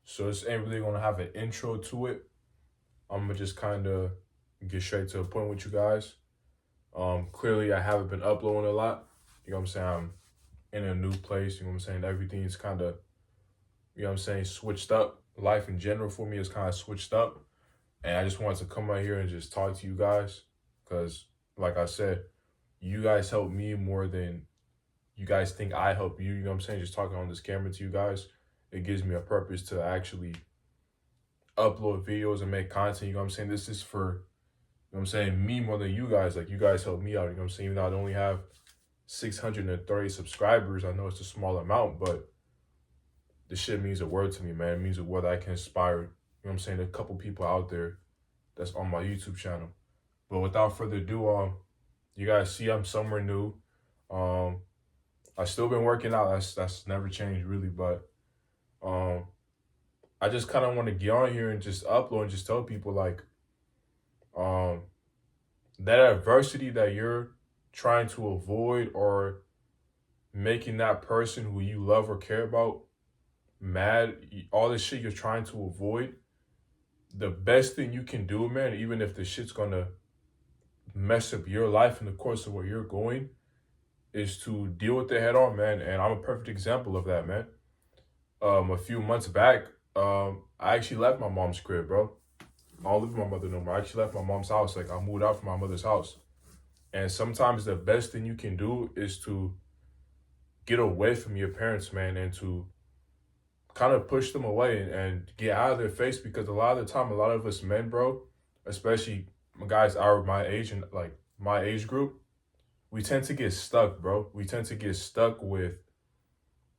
So this ain't really gonna have an intro to it. I'm gonna just kind of get straight to the point with you guys. Clearly I haven't been uploading a lot. You know what I'm saying? I'm in a new place. You know what I'm saying? Everything's kind of, you know what I'm saying, switched up. Life in general for me is kind of switched up. And I just wanted to come out here and just talk to you guys because, like I said, you guys help me more than you guys think I help you. You know what I'm saying? Just talking on this camera to you guys, it gives me a purpose to actually upload videos and make content. You know what I'm saying? This is for, you know what I'm saying, me more than you guys. Like, you guys help me out. You know what I'm saying? Even though I only have 630 subscribers, I know it's a small amount, but this shit means a word to me, man. It means a word I can inspire, you know what I'm saying, a couple people out there that's on my YouTube channel. But without further ado, you guys see I'm somewhere new. I still been working out. That's never changed really, but I just kind of want to get on here and just upload and just tell people like um that adversity that you're trying to avoid or making that person who you love or care about mad, all this shit you're trying to avoid, the best thing you can do, man, even if the shit's gonna mess up your life in the course of where you're going, is to deal with it head on, man. And I'm a perfect example of that, man. A few months back, I actually left my mom's crib, bro. I don't live with my mother no more. I actually left my mom's house. Like, I moved out from my mother's house. And sometimes the best thing you can do is to get away from your parents, man, and to kind of push them away and get out of their face, because a lot of the time, a lot of us men, bro, especially guys my age and like my age group, we tend to get stuck, bro. We tend to get stuck with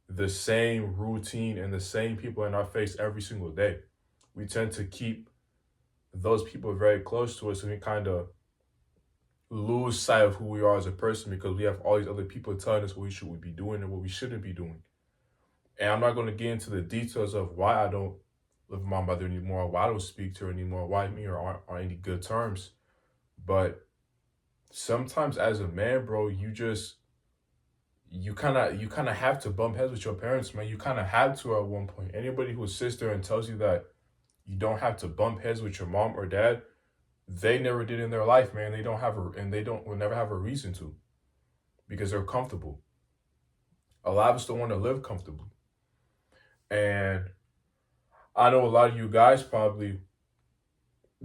the same routine and the same people in our face every single day. We tend to keep those people very close to us, and we kind of lose sight of who we are as a person because we have all these other people telling us what we should be doing and what we shouldn't be doing. And I'm not going to get into the details of why I don't live with my mother anymore, why I don't speak to her anymore, why me or aren't on any good terms. But sometimes as a man, bro, you kind of have to bump heads with your parents, man. You kind of had to at one point. Anybody who sits there and tells you that you don't have to bump heads with your mom or dad, they never did in their life, man. They don't have will never have a reason to, because they're comfortable. A lot of us don't want to live comfortably. And I know a lot of you guys probably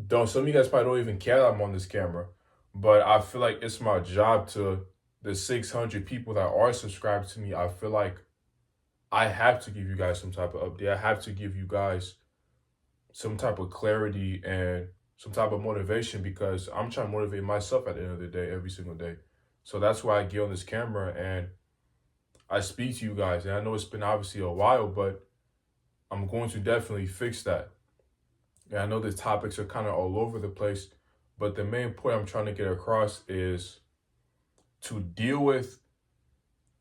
don't, some of you guys probably don't even care that I'm on this camera, but I feel like it's my job to the 600 people that are subscribed to me. I feel like I have to give you guys some type of update. I have to give you guys some type of clarity and some type of motivation, because I'm trying to motivate myself at the end of the day, every single day. So that's why I get on this camera and I speak to you guys. And I know it's been obviously a while, but I'm going to definitely fix that. And I know the topics are kind of all over the place, but the main point I'm trying to get across is to deal with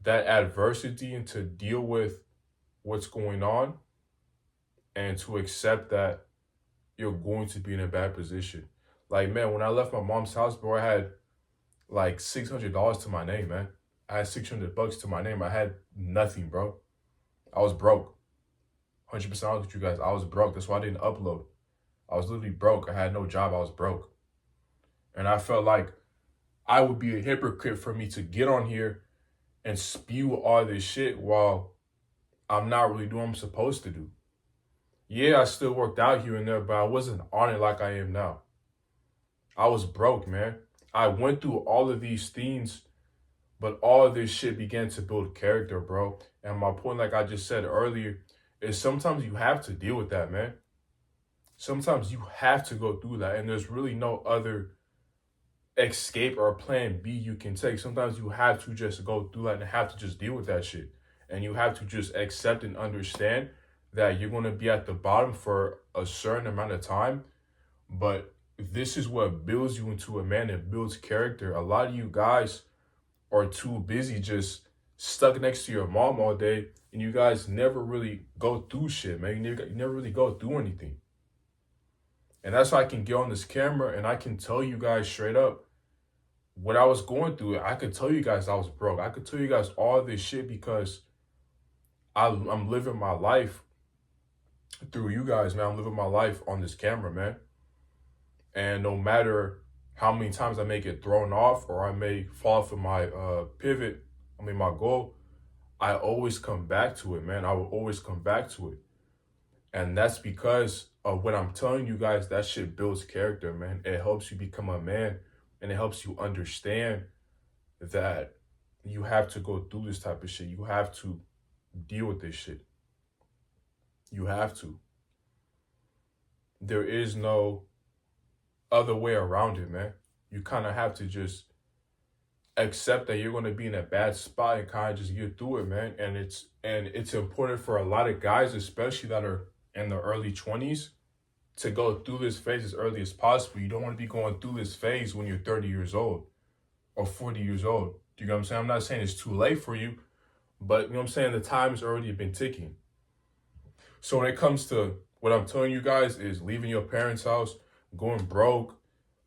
that adversity and to deal with what's going on and to accept that you're going to be in a bad position. Like, man, when I left my mom's house, bro, I had like $600 to my name, man. I had $600 to my name. I had nothing, bro. I was broke. 100% honest with you guys. I was broke. That's why I didn't upload. I was literally broke. I had no job. I was broke. And I felt like I would be a hypocrite for me to get on here and spew all this shit while I'm not really doing what I'm supposed to do. Yeah, I still worked out here and there, but I wasn't on it like I am now. I was broke, man. I went through all of these things, but all of this shit began to build character, bro. And my point, like I just said earlier, is sometimes you have to deal with that, man. Sometimes you have to go through that, and there's really no other escape or plan B you can take. Sometimes you have to just go through that and have to just deal with that shit. And you have to just accept and understand that you're going to be at the bottom for a certain amount of time, but this is what builds you into a man and builds character. A lot of you guys are too busy just stuck next to your mom all day, and you guys never really go through shit, man. You never really go through anything. And that's why I can get on this camera and I can tell you guys straight up what I was going through. I could tell you guys I was broke. I could tell you guys all this shit because I'm living my life through you guys, man. I'm living my life on this camera, man. And no matter how many times I may get thrown off or I may fall from my pivot, my goal, I always come back to it, man. I will always come back to it. And that's because of what I'm telling you guys, that shit builds character, man. It helps you become a man and it helps you understand that you have to go through this type of shit. You have to deal with this shit. You have to. There is no other way around it, man. You kind of have to just accept that you're going to be in a bad spot and kind of just get through it, man. And it's important for a lot of guys, especially that are in the early 20s, to go through this phase as early as possible. You don't want to be going through this phase when you're 30 years old or 40 years old. Do you know what I'm saying? I'm not saying it's too late for you, but you know what I'm saying? The time's already been ticking. So when it comes to what I'm telling you guys is leaving your parents' house, going broke,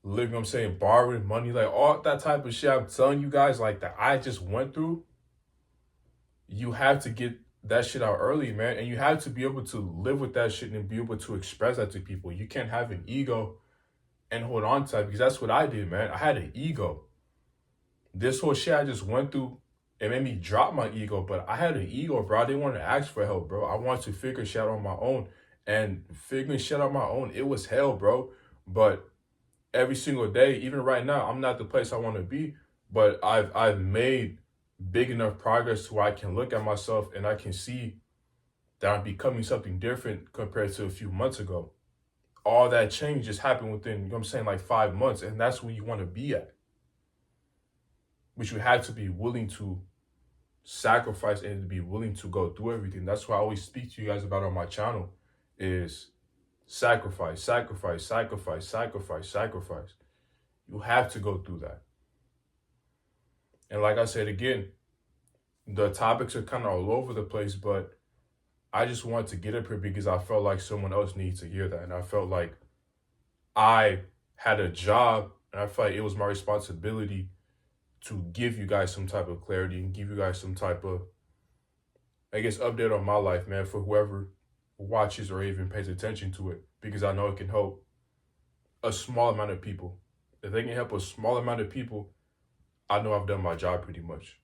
living, you know what I'm saying, borrowing money, like all that type of shit I'm telling you guys, like that I just went through, you have to get that shit out early, man. And you have to be able to live with that shit and be able to express that to people. You can't have an ego and hold on to it, because that's what I did, man. I had an ego. This whole shit I just went through, it made me drop my ego, but I had an ego, bro. I didn't want to ask for help, bro. I wanted to figure shit out on my own. And figuring shit out on my own, it was hell, bro. But every single day, even right now, I'm not the place I want to be, but I've made big enough progress to where I can look at myself and I can see that I'm becoming something different compared to a few months ago. All that change just happened within, you know what I'm saying, like 5 months, and that's where you want to be at. But you have to be willing to sacrifice and to be willing to go through everything. That's why I always speak to you guys about on my channel is sacrifice, sacrifice, sacrifice, sacrifice, sacrifice. You have to go through that. And like I said again, the topics are kind of all over the place, but I just wanted to get up here because I felt like someone else needs to hear that. And I felt like I had a job and I felt like it was my responsibility to give you guys some type of clarity and give you guys some type of, I guess, update on my life, man, for whoever watches or even pays attention to it, because I know it can help a small amount of people. If they can help a small amount of people, I know I've done my job pretty much.